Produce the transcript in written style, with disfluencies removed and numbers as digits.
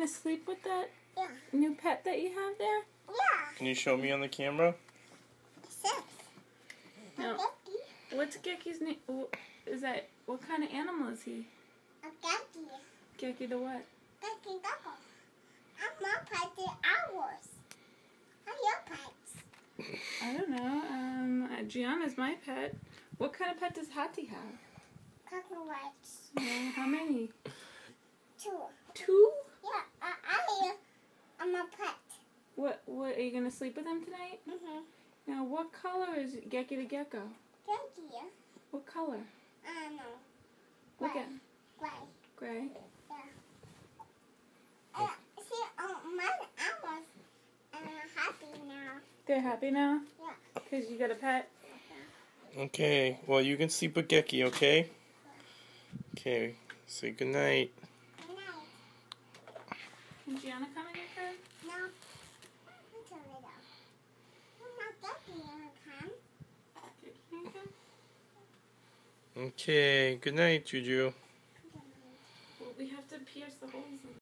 to sleep with that Yeah. new pet that you have there? Yeah. Can you show me on the camera? Six. No. A Geki. What's Geki's name? Is that, what kind of animal is he? A Geki. Geki the what? Geki Gecko. I'm more pet than ours. How your pets? I don't know. Gianna's my pet. What kind of pet does Hati have? Cockroaches. How many? 2. 2? Yeah. I'm a pet. What are you gonna sleep with him tonight? Mhm. Now, what color is Geki the gecko? Geki. What color? I don't know. Look Gray. at Gray. gray. See, my animals are happy now. They're happy now Yeah. because you got a pet. Okay, well, you can sleep with Geki, okay? Okay, say goodnight. Good night. Can Gianna come in your crib? No. Until later. I'm not Geki gonna come. Geki can come? Okay, good night, Juju. Well, we have to pierce the holes in